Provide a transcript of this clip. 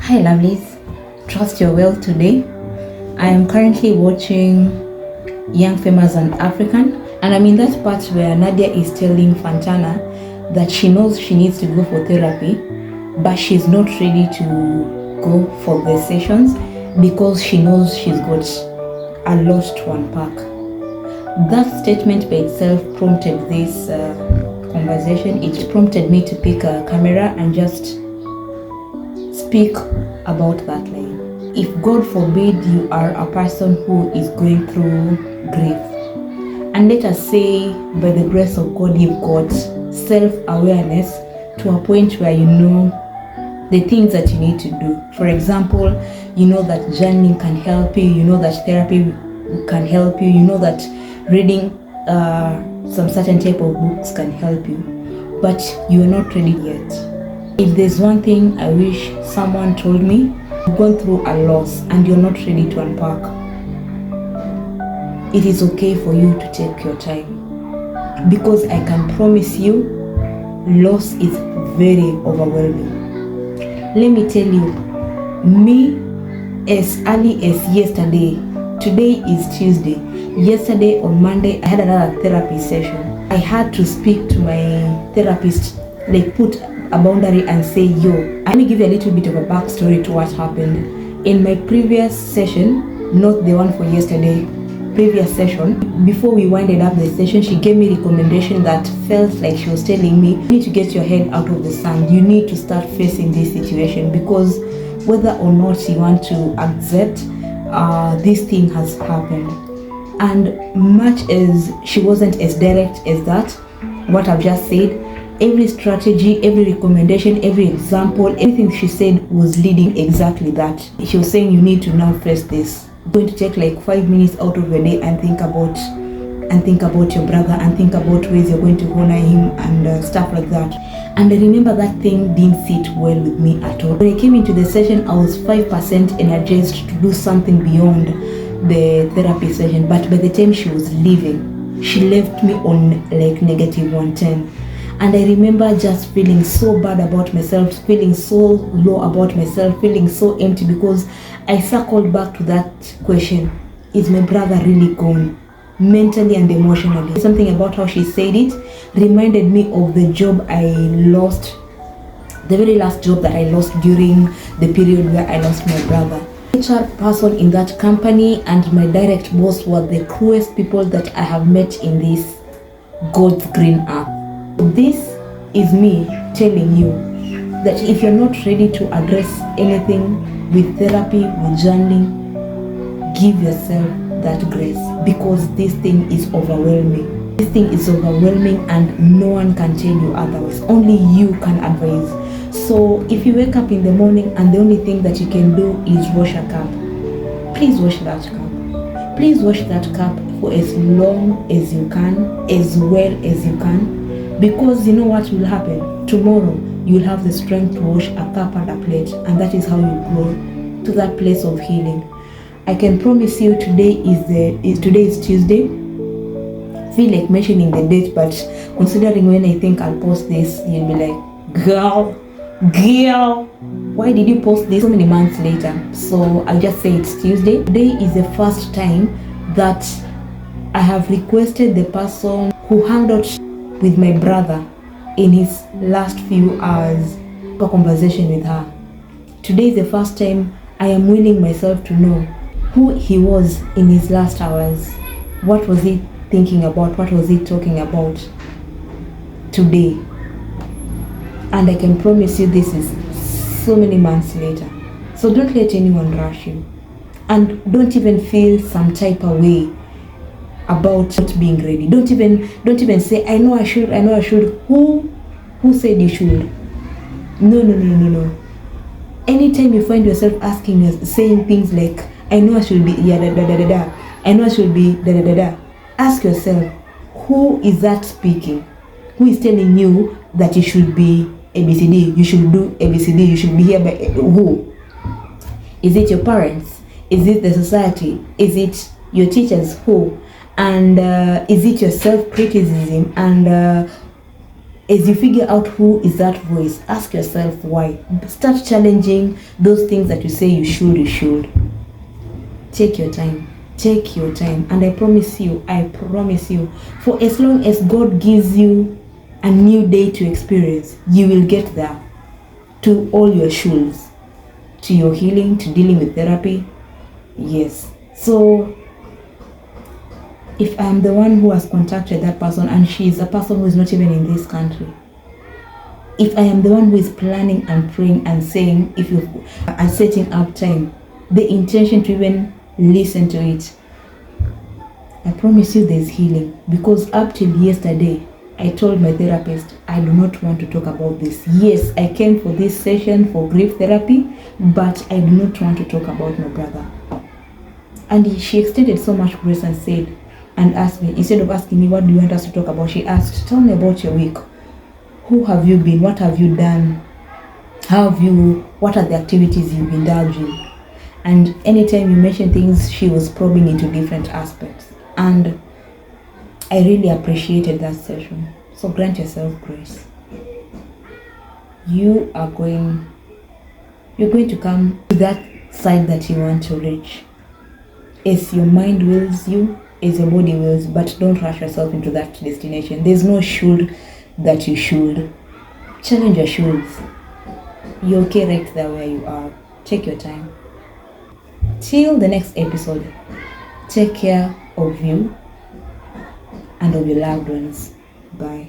Hi lovelies, trust you're well today. I am currently watching Young, Famous and African, and I'm in that part where Nadia is telling Fantana that she knows she needs to go for therapy, but she's not ready to go for the sessions because she knows she's got a lot to unpack. That statement by itself prompted this conversation. It prompted me to pick a camera and just speak about that line. If God forbid you are a person who is going through grief, and let us say by the grace of God you've got self-awareness to a point where you know the things that you need to do. For example, you know that journaling can help you, you know that therapy can help you, you know that reading some certain type of books can help you, but you are not ready yet. If there's one thing I wish someone told me, you've gone through a loss and you're not ready to unpack. It is okay for you to take your time, because I can promise you, loss is very overwhelming. Let me tell you, me, as early as yesterday, today is Tuesday, yesterday on Monday I had another therapy session. I had to speak to my therapist, like put a boundary and say, let me give you a little bit of a backstory to what happened. In my previous session, not the one for yesterday, previous session, before we winded up the session, she gave me recommendation that felt like she was telling me, you need to get your head out of the sand, you need to start facing this situation, because whether or not you want to accept, this thing has happened. And much as she wasn't as direct as that, what I've just said, every strategy, every recommendation, every example, everything she said was leading exactly that. She was saying you need to now face this. You're going to take like 5 minutes out of your day and think about your brother, and think about ways you're going to honor him and stuff like that. And I remember that thing didn't sit well with me at all. When I came into the session, I was 5% energized to do something beyond the therapy session, but by the time she was leaving, she left me on like negative 110. And I remember just feeling so bad about myself, feeling so low about myself, feeling so empty, because I circled back to that question, is my brother really gone, mentally and emotionally? Something about how she said it reminded me of the job I lost, the very last job that I lost during the period where I lost my brother. HR person in that company and my direct boss were the cruelest people that I have met in this God's green earth. This is me telling you that if you're not ready to address anything with therapy, with journaling, give yourself that grace, because this thing is overwhelming. This thing is overwhelming and no one can tell you otherwise. Only you can advise. So if you wake up in the morning and the only thing that you can do is wash a cup, please wash that cup. Please wash that cup for as long as you can, as well as you can. Because you know what will happen? Tomorrow you'll have the strength to wash a cup and a plate, and that is how you grow to that place of healing. I can promise you today is Tuesday. I feel like mentioning the date, but considering when I think I'll post this, you'll be like, girl, why did you post this so many months later? So I'll just say it's Tuesday. Today is the first time that I have requested the person who hung out with my brother in his last few hours for conversation with her. Today is the first time I am willing myself to know who he was in his last hours. What was he thinking about? What was he talking about today? And I can promise you this is so many months later. So don't let anyone rush you. And don't even feel some type of way about not being ready. Don't even say, I know I should. Who said you should? No. Anytime you find yourself saying things like, I know I should be I know I should be ask yourself, who is that speaking? Who is telling you that you should be ABCD, you should do ABCD, you should be here by who? Is it your parents? Is it the society? Is it your teachers? Who? And is it your self-criticism? And As you figure out who is that voice, ask yourself why. Start challenging those things that you say you should. Take your time. Take your time. And I promise you, for as long as God gives you a new day to experience, you will get there. To all your shoes. To your healing, to dealing with therapy. Yes. So, if I am the one who has contacted that person and she is a person who is not even in this country, if I am the one who is planning and praying and saying, if you are setting up time, the intention to even listen to it, I promise you there's healing. Because up till yesterday, I told my therapist, I do not want to talk about this. Yes, I came for this session for grief therapy, but I do not want to talk about my brother. And she extended so much grace and said, and asked me, instead of asking me, what do you want us to talk about? She asked, tell me about your week. Who have you been? What have you done? What are the activities you've indulged in? And anytime you mention things, she was probing into different aspects. And I really appreciated that session. So grant yourself grace. You're going to come to that side that you want to reach. As your mind wills you, as your body wills, but don't rush yourself into that destination. There's no should that you should. Challenge your shoulds. You're okay right there where you are. Take your time. Till the next episode, take care of you and of your loved ones. Bye.